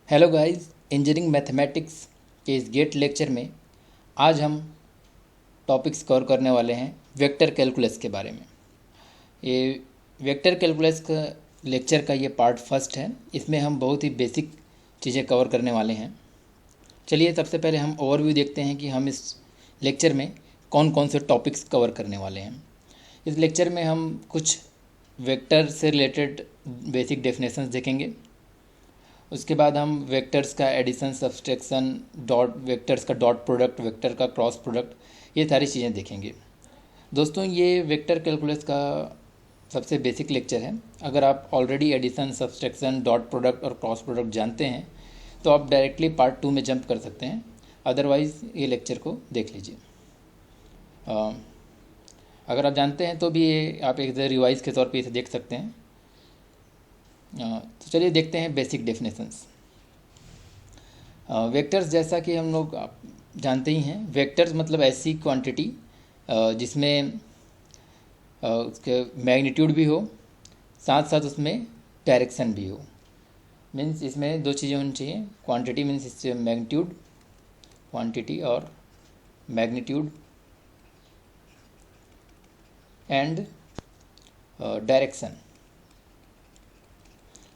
Hello guys, engineering mathematics के इस gate lecture में आज हम टॉपिक्स कवर करने वाले हैं वेक्टर कैलकुलस के बारे में। ये वेक्टर कैलकुलस का लेक्चर का ये पार्ट फर्स्ट है। इसमें हम बहुत ही बेसिक चीज़ें कवर करने वाले हैं। चलिए सबसे पहले हम ओवरव्यू देखते हैं कि हम इस लेक्चर में कौन कौन से टॉपिक्स कवर करने वाले हैं। इस लेक्चर में हम कुछ वेक्टर से रिलेटेड बेसिक डेफिनेशंस देखेंगे। उसके बाद हम वेक्टर्स का एडिशन, सब्सट्रैक्शन, डॉट वेक्टर्स का डॉट प्रोडक्ट, वेक्टर का क्रॉस प्रोडक्ट, ये सारी चीज़ें देखेंगे। दोस्तों, ये वेक्टर कैलकुलस का सबसे बेसिक लेक्चर है। अगर आप already addition, subtraction, dot product और क्रॉस प्रोडक्ट जानते हैं तो आप डायरेक्टली पार्ट 2 में जंप कर सकते हैं। अदरवाइज़ ये लेक्चर को देख लीजिए। अगर आप जानते हैं तो भी ये आप एक रिवाइज के तौर पे इसे देख सकते हैं। तो चलिए देखते हैं बेसिक डेफिनेशंस। वेक्टर्स, जैसा कि हम लोग आप जानते ही हैं, वेक्टर्स मतलब ऐसी क्वांटिटी जिसमें उसके मैग्नीट्यूड भी हो, साथ साथ उसमें डायरेक्शन भी हो। मीन्स इसमें दो चीज़ें होनी चाहिए। क्वांटिटी मीन्स इससे मैग्नीट्यूड, क्वांटिटी और मैग्नीट्यूड, एंड डायरेक्शन।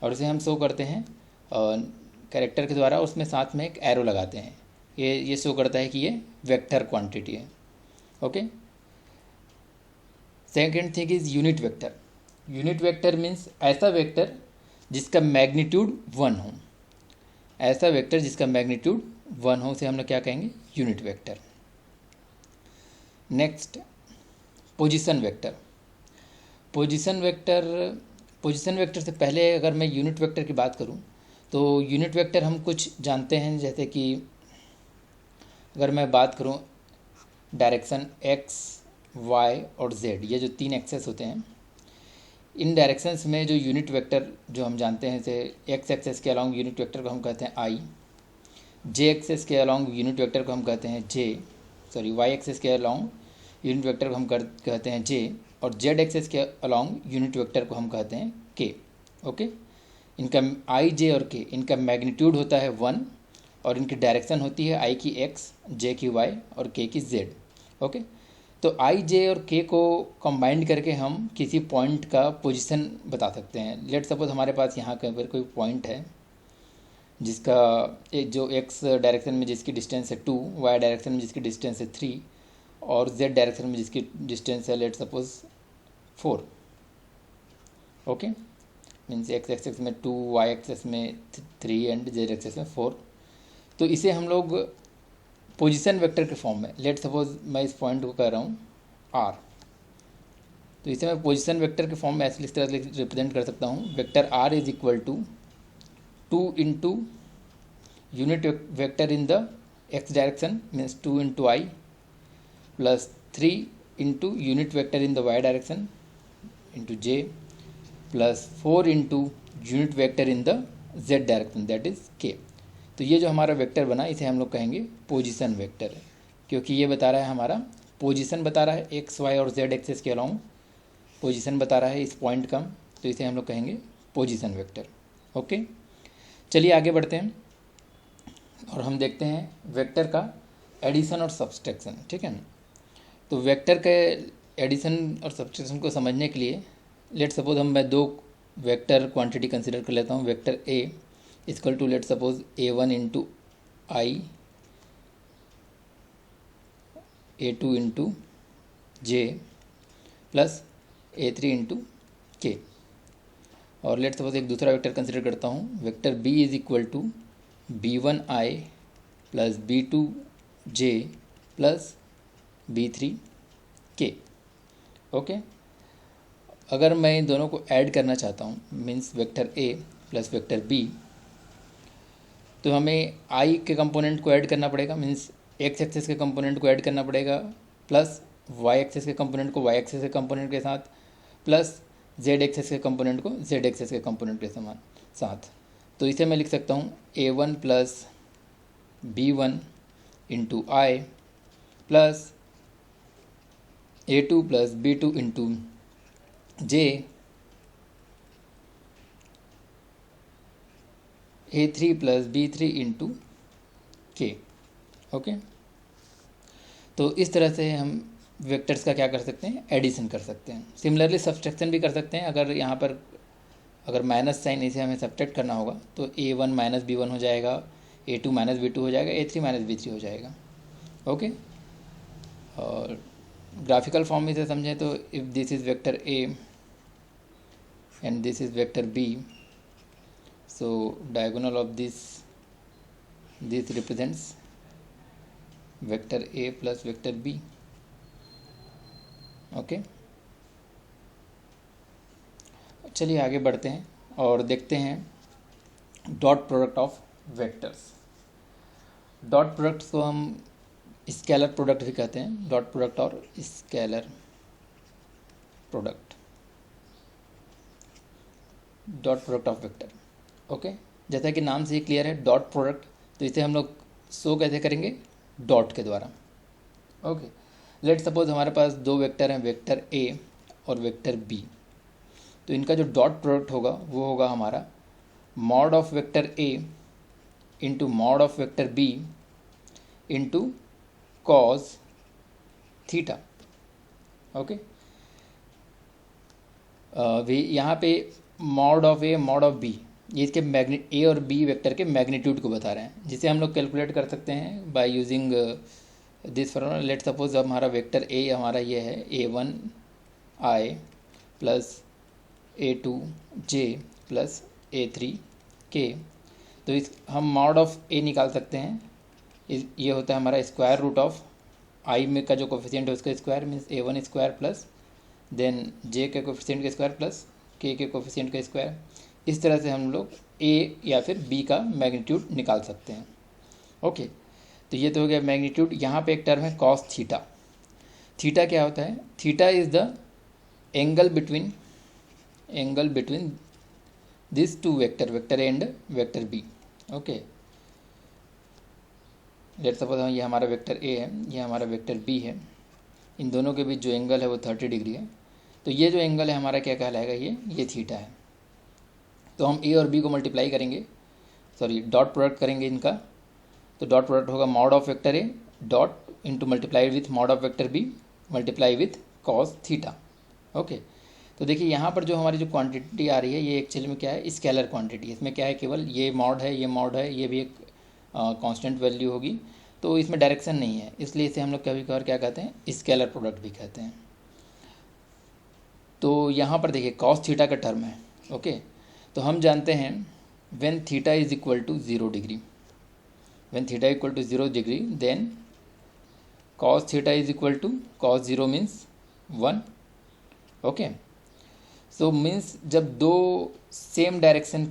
और इसे हम शो करते हैं कैरेक्टर के द्वारा। उसमें साथ में एक एरो लगाते हैं। ये शो करता है कि ये वेक्टर क्वांटिटी है। Okay. Second thing is unit vector. Unit vector means ऐसा वेक्टर जिसका मैग्नीट्यूड 1 हो। ऐसा वेक्टर जिसका मैग्नीट्यूड 1 हो, उसे हम लोग क्या कहेंगे? Unit vector. Next, position vector. Position vector से पहले अगर मैं यूनिट वेक्टर की बात करूं तो यूनिट वेक्टर हम कुछ जानते हैं। जैसे कि अगर मैं बात करूं डायरेक्शन x, y और z, ये जो 3 एक्सेस होते हैं, इन डायरेक्शंस में जो यूनिट वेक्टर जो हम जानते हैं, जैसे x एक्सेस के अलॉन्ग यूनिट वेक्टर को हम कहते हैं i, j एक्सेस के अलॉन्ग यूनिट वेक्टर को हम कहते हैं y एक्सेस के अलॉन्ग यूनिट वेक्टर को हम कहते हैं j, और z एक्सेस के अलॉन्ग यूनिट वेक्टर को हम कहते हैं k। ओके। इनका i, j और k, इनका मैग्नीट्यूड होता है 1 और इनकी डायरेक्शन होती है i की x, j की y और k की z। ओके। तो i, j और k को कंबाइंड करके हम किसी पॉइंट का पोजीशन बता सकते हैं। लेट सपोज हमारे पास यहाँ कहीं पर कोई पॉइंट है जिसका जो x डायरेक्शन में जिसकी डिस्टेंस है 2, y डायरेक्शन में जिसकी डिस्टेंस है 3 और z डायरेक्शन में जिसकी डिस्टेंस है let suppose 4। Okay. Means x axis में 2, y एक्सेस में 3 एंड z एक्सेस में 4। तो इसे हम लोग पोजीशन वेक्टर के फॉर्म में, लेट सपोज मैं इस पॉइंट को कह रहा हूँ r, तो इसे मैं पोजीशन वेक्टर के फॉर्म में ऐसे इस तरह से रिप्रेजेंट कर सकता हूँ। Vector r is equal to 2 into unit vector in the x direction means 2 into i plus 3 into unit vector in the y direction into j plus 4 into unit vector in the z direction that is k। तो ये जो हमारा vector बना इसे हम लोग कहेंगे position vector, क्योंकि ये बता रहा है हमारा पोजीशन बता रहा है x, y और z एक्सेस के अलॉन्ग पोजीशन बता रहा है इस पॉइंट का, तो इसे हम लोग कहेंगे पोजीशन वेक्टर। ओके। चलिए आगे बढ़ते हैं और हम देखते हैं वेक्टर का एडिशन और सब्सट्रैक्शन। ठीक है ना। तो वेक्टर के एडिशन और सब्सट्रैक्शन को समझने के लिए लेट सपोज मैं दो वेक्टर क्वांटिटी कंसिडर कर लेता हूँ। Vector a equal to let suppose a1 into I, a2 into J plus a3 into K. और लेट सपोज एक दूसरा वेक्टर कंसिडर करता हूँ। Vector b is equal to b1i plus b2j plus b3k। Okay. अगर मैं इन दोनों को ऐड करना चाहता हूँ, means vector a plus vector b, तो हमें i के कंपोनेंट को ऐड करना पड़ेगा, मीन्स x एक्सेस के कंपोनेंट को ऐड करना पड़ेगा, प्लस y एक्सेस के कंपोनेंट को y एक्सेस के कंपोनेंट के साथ, प्लस z एक्सेस के कंपोनेंट को z एक्सेस के कंपोनेंट के साथ। तो इसे मैं लिख सकता हूँ a1 plus b1 into i plus a2 plus b2 into j A3 plus B3 into k. Okay, तो इस तरह से हम वेक्टर्स का क्या कर सकते हैं, एडिशन कर सकते हैं। सिमिलरली सब्सट्रैक्शन भी कर सकते हैं। अगर यहाँ पर अगर माइनस साइन इसे हमें सब्ट्रैक्ट करना होगा तो A1 माइनस B1 हो जाएगा, A2 माइनस B2 हो जाएगा, A3 माइनस B3 हो जाएगा। ओके, और ग्राफिकल फॉर्म में से समझें तो if this is vector A and this is vector B, so diagonal of this represents vector A plus vector B। Okay, चलिए आगे बढ़ते हैं और देखते हैं dot product of vectors. Dot products को हम स्केलर प्रोडक्ट भी कहते हैं, डॉट प्रोडक्ट और scalar product, dot product of vector. Okay, जैसा कि नाम से ही क्लियर है डॉट प्रोडक्ट, तो इसे हम लोग शो कैसे करेंगे, डॉट के द्वारा। ओके, लेट सपोज हमारे पास दो वेक्टर हैं, वेक्टर ए और वेक्टर बी। तो इनका जो डॉट प्रोडक्ट होगा वो होगा हमारा mod of vector A into mod of vector B into cos theta. Okay, यहाँ पे mod of A mod of B, ये इसके ए और बी वेक्टर के मैग्नीट्यूड को बता रहे हैं, जिसे हम लोग कैलकुलेट कर सकते हैं by using this formula. Let suppose हमारा वेक्टर ए हमारा ये है A1i plus A2j plus A3k। तो इस हम मॉड ऑफ ए निकाल सकते हैं, ये होता है हमारा स्क्वायर रूट ऑफ आई में का जो कोफिशिएंट है उसका square, means A1 square plus then j के कोफिशिएंट का स्क्वायर प्लस के कोफिशिएंट का स्क्वायर। इस तरह से हम लोग ए या फिर बी का मैग्नीट्यूड निकाल सकते हैं। ओके, तो ये तो हो गया मैग्नीट्यूड। यहाँ पे एक टर्म है कॉस थीटा। थीटा क्या होता है, theta is the angle between this two vector, vector A and vector B. Okay, let suppose ये हमारा वेक्टर ए है, ये हमारा वेक्टर बी है, इन दोनों के बीच जो एंगल है वो 30 डिग्री है। तो ये जो एंगल है हमारा क्या कहलाएगा, ये थीटा है। तो हम ए और बी को मल्टीप्लाई करेंगे, सॉरी डॉट प्रोडक्ट करेंगे इनका, तो डॉट प्रोडक्ट होगा mod of vector A dot into multiplied with mod of vector B multiply with cos theta. Okay, तो देखिए यहाँ पर जो हमारी जो क्वांटिटी आ रही है ये एक्चुअली में क्या है, स्केलर क्वांटिटी। इसमें क्या है, केवल ये मॉड है, ये मॉड है, ये भी एक कांस्टेंट वैल्यू होगी, तो इसमें डायरेक्शन नहीं है, इसलिए इसे हम लोग कभी कभार क्या कहते हैं, स्केलर प्रोडक्ट भी कहते हैं। तो यहाँ पर देखिए कॉस थीटा का टर्म है। ओके, तो हम जानते हैं when theta is equal to 0 degree, when theta equal to 0 degree then cos theta is equal to cos 0 means 1। Okay, so means जब दो सेम डायरेक्शन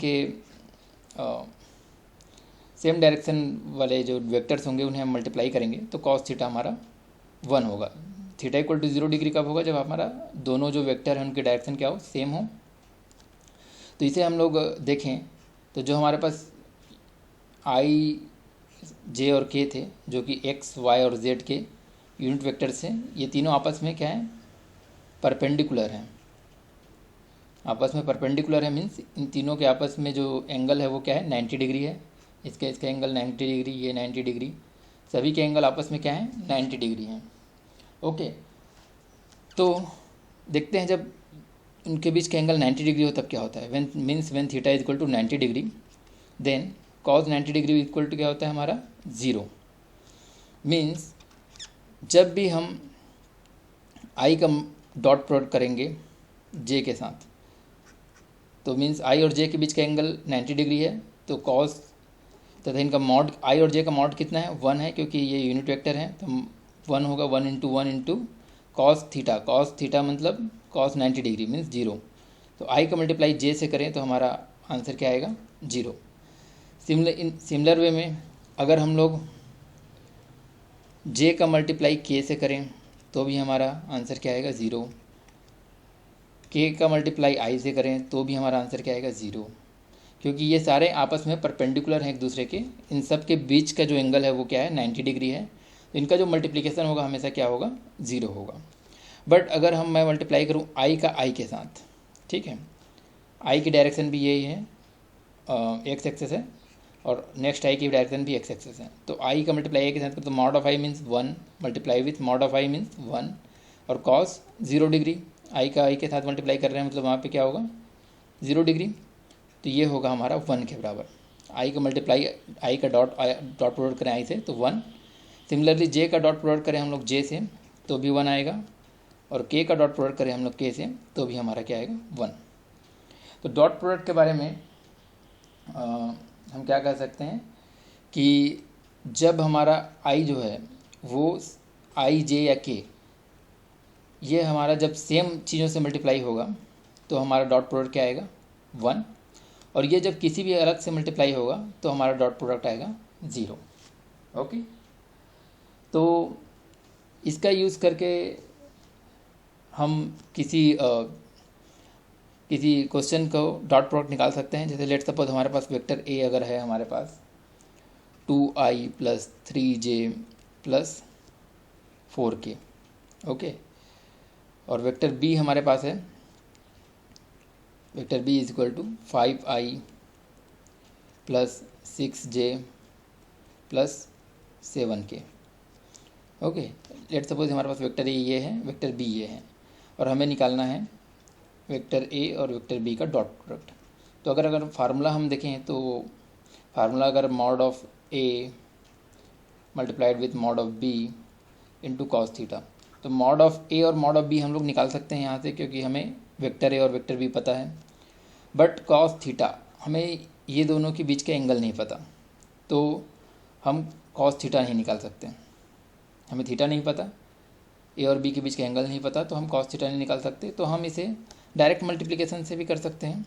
वाले जो वेक्टर्स होंगे उन्हें हम मल्टीप्लाई करेंगे तो कॉस थीटा हमारा 1 होगा। थीटा इक्वल टू 0 डिग्री कब होगा, जब हमारा दोनों जो वेक्टर हैं उनकी डायरेक्शन क्या हो, सेम हो। तो इसे हम लोग देखें तो जो हमारे पास आई जे और के थे, जो कि एक्स वाई और जेड के यूनिट वेक्टर्स हैं, ये तीनों आपस में क्या है, परपेंडिकुलर हैं, आपस में परपेंडिकुलर है। मीन्स इन तीनों के आपस में जो एंगल है वो क्या है, 90 डिग्री है। इसका एंगल 90 डिग्री, ये 90 डिग्री, सभी के एंगल आपस में क्या है, 90 डिग्री हैं। ओके, तो देखते हैं जब उनके बीच का एंगल 90 डिग्री हो तब क्या होता है। When theta is equal to 90 degree then cos 90 degree equal to क्या होता है हमारा, 0। मीन्स जब भी हम आई का डॉट प्रोडक्ट करेंगे जे के साथ, तो मीन्स आई और जे के बीच का एंगल 90 डिग्री है, तो कॉस तथा इनका मॉड आई और जे का मॉड कितना है, 1 है, क्योंकि ये यूनिट वेक्टर है तो 1 होगा, 1 इंटू 1 इंटू कॉस थीटा मतलब कॉस 90 डिग्री मीन्स 0। तो आई का मल्टीप्लाई जे से करें तो हमारा आंसर क्या आएगा, 0। सिमिलर वे में अगर हम लोग जे का मल्टीप्लाई के से करें तो भी हमारा आंसर क्या आएगा, 0। के का मल्टीप्लाई आई से करें तो भी हमारा आंसर क्या आएगा, 0, क्योंकि ये सारे आपस में परपेंडिकुलर हैं एक दूसरे के। इन सब के बीच का जो एंगल है वो क्या है, 90 डिग्री है। इनका जो मल्टीप्लिकेशन होगा हमेशा क्या होगा, 0 होगा। बट अगर मैं मल्टीप्लाई करूँ आई का आई के साथ, ठीक है, आई की डायरेक्शन भी यही है, एक्स एक्सेस है, और नेक्स्ट आई की डायरेक्शन भी एक्स एक्सेस है। तो आई का मल्टीप्लाई आई के साथ तो mod of I means 1 multiply with mod of I means 1 और कॉस 0 डिग्री आई का आई के साथ मल्टीप्लाई कर रहे हैं मतलब वहाँ पे क्या होगा 0 डिग्री। तो ये होगा हमारा 1 के बराबर। आई का मल्टीप्लाई आई का डॉट प्रोडक्ट करें आई से तो 1। सिमिलरली जे का डॉट प्रोडक्ट करें हम लोग जे से तो भी 1 आएगा और के का डॉट प्रोडक्ट करें हम लोग के से तो भी हमारा क्या आएगा 1। तो डॉट प्रोडक्ट के बारे में हम क्या कह सकते हैं कि जब हमारा आई जो है वो आई जे या के ये हमारा जब सेम चीज़ों से मल्टीप्लाई होगा तो हमारा डॉट प्रोडक्ट क्या आएगा 1 और ये जब किसी भी अलग से मल्टीप्लाई होगा तो हमारा डॉट प्रोडक्ट आएगा 0। ओके, तो इसका यूज़ करके हम किसी क्वेश्चन को डॉट प्रोडक्ट निकाल सकते हैं। जैसे लेट सपोज हमारे पास वेक्टर ए अगर है हमारे पास 2i + 3j + 4k। ओके, और वेक्टर बी हमारे पास है vector B = 5i + 6j + 7k। Okay, let suppose हमारे पास वेक्टर ए ये है वेक्टर बी ये है और हमें निकालना है वेक्टर ए और वेक्टर बी का डॉट प्रोडक्ट। तो अगर फार्मूला हम देखें तो फार्मूला अगर mod of A multiplied with mod of B into cos theta, तो मॉड ऑफ ए और मॉड ऑफ बी हम लोग निकाल सकते हैं यहाँ से क्योंकि हमें वेक्टर ए और वेक्टर बी पता है। बट कॉस थीटा हमें ये दोनों के बीच का एंगल नहीं पता तो हम कॉस थीटा नहीं निकाल सकते। हमें थीटा नहीं पता, ए और बी के बीच का एंगल नहीं पता तो हम कॉस थीटा नहीं निकाल सकते। तो हम इसे डायरेक्ट मल्टीप्लिकेशन से भी कर सकते हैं।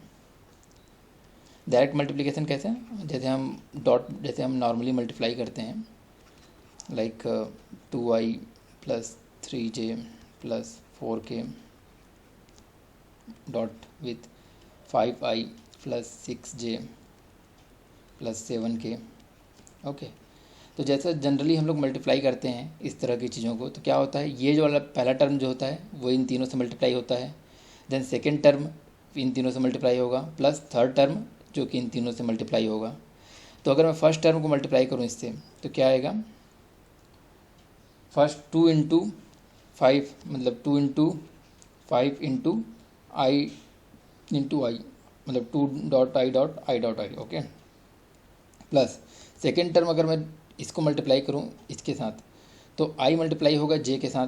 डायरेक्ट मल्टीप्लिकेशन कैसे, जैसे हम नॉर्मली मल्टीप्लाई करते हैं like 2i + 3j + 4k dot with 5i + 6j + 7k। Okay, तो जैसे जनरली हम लोग मल्टीप्लाई करते हैं इस तरह की चीज़ों को तो क्या होता है ये जो वाला पहला टर्म जो होता है वो इन तीनों से मल्टीप्लाई होता है, देन सेकेंड टर्म इन तीनों से मल्टीप्लाई होगा प्लस थर्ड टर्म जो कि इन तीनों से मल्टीप्लाई होगा। तो अगर मैं फर्स्ट टर्म को मल्टीप्लाई करूँ इससे तो क्या आएगा, फर्स्ट 2 × 5 मतलब 2 × 5 × i × i मतलब 2.i.i.i। Okay, plus second term अगर मैं इसको मल्टीप्लाई करूँ इसके साथ तो i मल्टीप्लाई होगा j के साथ,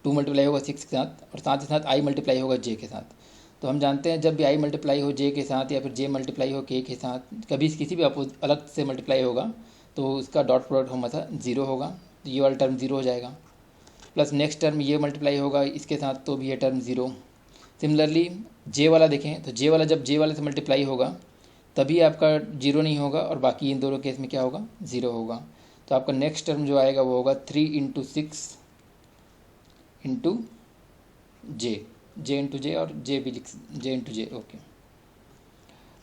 2 मल्टीप्लाई होगा 6 के साथ और साथ ही साथ i मल्टीप्लाई होगा j के साथ। तो हम जानते हैं जब भी i मल्टीप्लाई हो j के साथ या फिर j मल्टीप्लाई हो k के साथ कभी किसी भी अलग से मल्टीप्लाई होगा तो उसका डॉट प्रोडक्ट हमेशा 0 होगा। तो ये वाला टर्म 0 हो जाएगा। प्लस नेक्स्ट टर्म ये मल्टीप्लाई होगा इसके साथ तो भी ये टर्म 0। सिमिलरली j वाला देखें तो j वाला जब j वाले से मल्टीप्लाई होगा तभी आपका 0 नहीं होगा और बाकी इन दोनों केस में क्या होगा 0 होगा। तो आपका नेक्स्ट टर्म जो आएगा वो होगा 3 × 6 × j × j और j × j। Okay,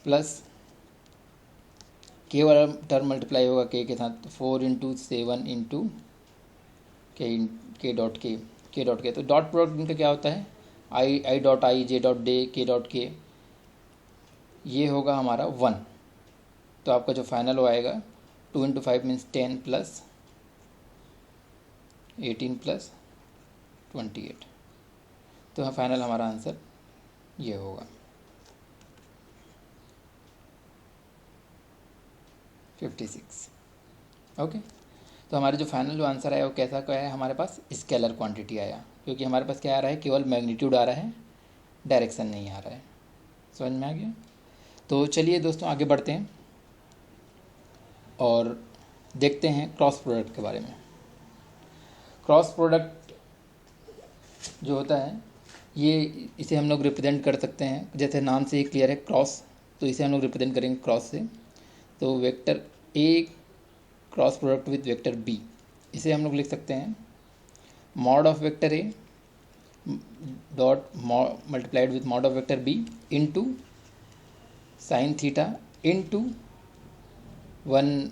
plus k वाला टर्म मल्टीप्लाई होगा k के साथ 4 × 7 × k डॉट के। तो डॉट प्रोडक्ट इनका क्या होता है i.i, j.j, k.k, ये होगा हमारा 1। तो आपका जो फाइनल वो आएगा 2 × 5 मीन्स 10 + 18 + 28। तो हाँ फाइनल हमारा आंसर ये होगा 56। ओके, तो हमारे जो फाइनल जो आंसर आया वो कैसा क्या है, हमारे पास स्केलर क्वांटिटी आया क्योंकि हमारे पास क्या आ रहा है केवल मैग्नीट्यूड आ रहा है, डायरेक्शन नहीं आ रहा है। समझ में आ गया। तो चलिए दोस्तों आगे बढ़ते हैं और देखते हैं क्रॉस प्रोडक्ट के बारे में। क्रॉस प्रोडक्ट जो होता है ये इसे हम लोग रिप्रेजेंट कर सकते हैं, जैसे नाम से ही क्लियर है क्रॉस, तो इसे हम लोग रिप्रेजेंट करेंगे क्रॉस से। तो vector A cross product with vector B, इसे हम लोग लिख सकते हैं mod of vector A dot multiplied with mod of vector B into sine theta into 1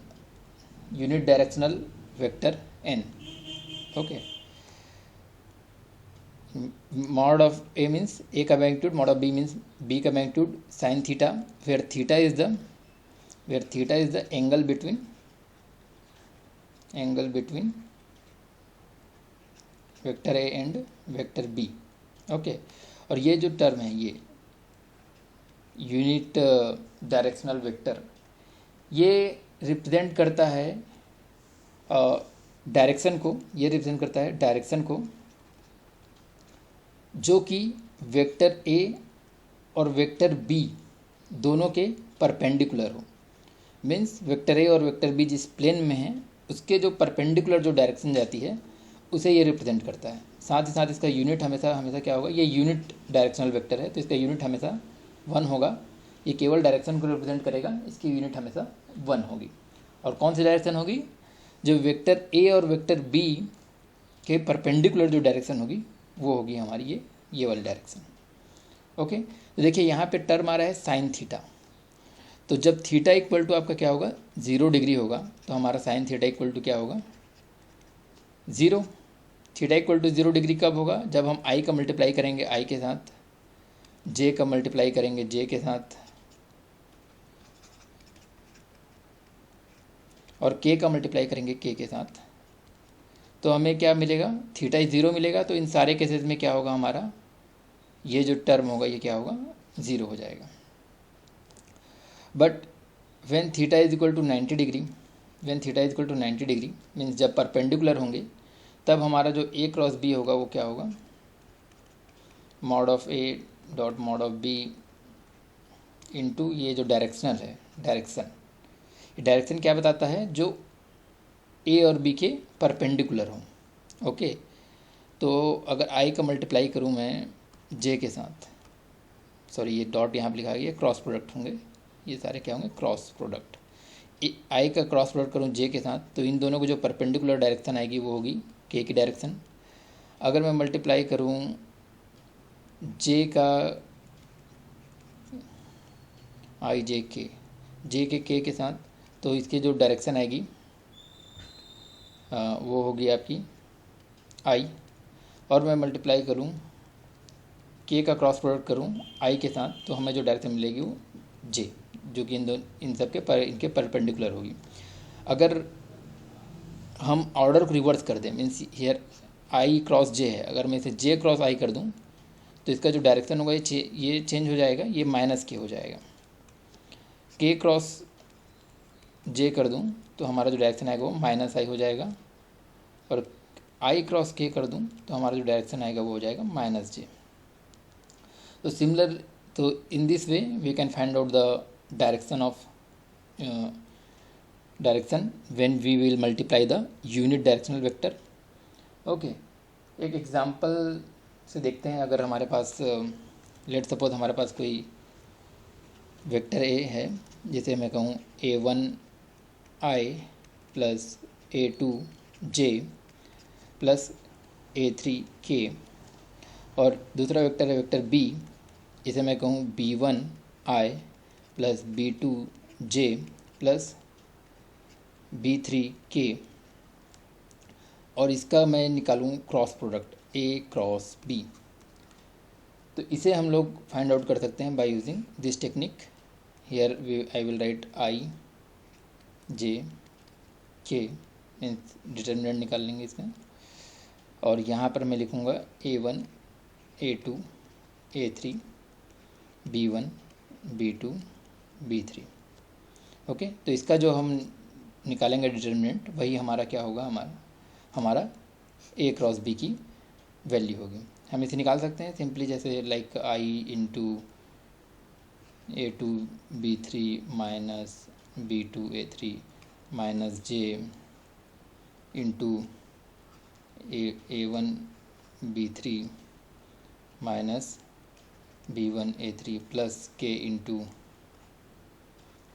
unit directional vector N. Okay, mod of a means a का magnitude, mod of b means b का magnitude, sin theta where theta is the where theta is the angle between vector A and vector B. Okay, और ये जो term है ये unit directional vector, ये represent करता है डायरेक्शन को, ये रिप्रेजेंट करता है डायरेक्शन को जो कि वेक्टर ए और वेक्टर बी दोनों के परपेंडिकुलर हो। मीन्स वेक्टर ए और वेक्टर बी जिस प्लेन में है उसके जो परपेंडिकुलर जो डायरेक्शन जाती है उसे ये रिप्रेजेंट करता है। साथ ही साथ इसका यूनिट हमेशा क्या होगा, ये यूनिट डायरेक्शनल वेक्टर है तो इसका यूनिट हमेशा 1 होगा। ये केवल डायरेक्शन को रिप्रेजेंट करेगा, इसकी यूनिट हमेशा 1 होगी। और कौन सी डायरेक्शन होगी, जो वेक्टर ए और वेक्टर बी के परपेंडिकुलर जो डायरेक्शन होगी वो होगी हमारी ये वाली डायरेक्शन। ओके, तो देखिए यहाँ पे टर्म आ रहा है साइन थीटा। तो जब थीटा इक्वल टू आपका क्या होगा 0 डिग्री होगा तो हमारा साइन थीटा इक्वल टू क्या होगा 0। थीटा इक्वल टू 0 डिग्री कब होगा, जब हम आई का मल्टीप्लाई करेंगे आई के साथ, जे का मल्टीप्लाई करेंगे जे के साथ, और के का मल्टीप्लाई करेंगे के के साथ, तो हमें क्या मिलेगा, थीटा 0 मिलेगा। तो इन सारे केसेस में क्या होगा, हमारा ये जो टर्म होगा ये क्या होगा 0 हो जाएगा। But when theta is equal to 90 degree, when theta is equal to 90 degree means जब परपेंडिकुलर होंगे तब हमारा जो ए क्रॉस बी होगा वो क्या होगा, mod of A dot mod of B into ये जो डायरेक्शनल है, डायरेक्शन क्या बताता है, जो ए और बी के परपेंडिकुलर हो। ओके, तो अगर आई का मल्टीप्लाई करूँ मैं जे के साथ, सॉरी ये डॉट यहाँ पर लिखा गया, क्रॉस प्रोडक्ट होंगे, ये सारे क्या होंगे क्रॉस प्रोडक्ट। आई का क्रॉस प्रोडक्ट करूँ जे के साथ तो इन दोनों को जो परपेंडिकुलर डायरेक्शन आएगी वो होगी के की डायरेक्शन। अगर मैं मल्टीप्लाई करूँ जे का आई जे के साथ तो इसके जो डायरेक्शन आएगी वो होगी आपकी आई। और मैं मल्टीप्लाई करूँ के का क्रॉस प्रोडक्ट करूँ आई के साथ तो हमें जो डायरेक्शन मिलेगी वो जे, जो कि इन सब के इनके परपेंडिकुलर होगी। अगर हम ऑर्डर को रिवर्स कर दें, मीन्स हियर आई क्रॉस जे है, अगर मैं इसे जे क्रॉस आई कर दूं तो इसका जो डायरेक्शन होगा ये चेंज हो जाएगा, ये माइनस के हो जाएगा। के क्रॉस जे कर दूं तो हमारा जो डायरेक्शन आएगा वो माइनस आई हो जाएगा, और आई क्रॉस के कर दूं तो हमारा जो डायरेक्शन आएगा वो हो जाएगा माइनस जे। तो सिमिलर, तो in this way we can find out the direction of direction when we will multiply the unit directional vector. Okay, एक एग्जांपल से देखते हैं। अगर हमारे पास लेट सपोज हमारे पास कोई वेक्टर ए है, जैसे मैं कहूँ a1i plus a2j plus a3k, और दूसरा वेक्टर है वेक्टर बी, इसे मैं कहूँ b1i plus b2j plus b3k, और इसका मैं निकालूँ cross product a cross b। तो इसे हम लोग फाइंड आउट कर सकते हैं by using this technique. Here I will write i j k, means determinant निकाल लेंगे इसका, और यहाँ पर मैं लिखूँगा a1 a2 a3 b1 b2 b3। Okay, तो इसका जो हम निकालेंगे डिटर्मिनेंट वही हमारा क्या होगा, हमारा a क्रॉस b की वैल्यू होगी। हम इसे निकाल सकते हैं सिंपली, जैसे like I into a2 b3 minus b2 a3 minus j into a1 b3 minus b1 a3 plus k into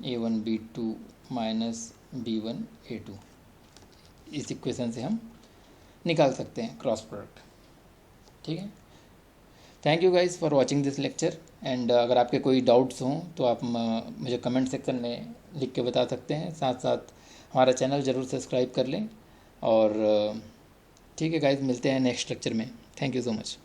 a1 b2 minus b1 a2। इस इक्वेशन से हम निकाल सकते हैं क्रॉस प्रोडक्ट। ठीक है, thank you guys for watching this lecture, and अगर आपके कोई डाउट्स हों तो आप मुझे कमेंट सेक्शन में लिख के बता सकते हैं। साथ साथ हमारा चैनल ज़रूर सब्सक्राइब कर लें, और ठीक है गाइस, मिलते हैं नेक्स्ट लेक्चर में। Thank you so much.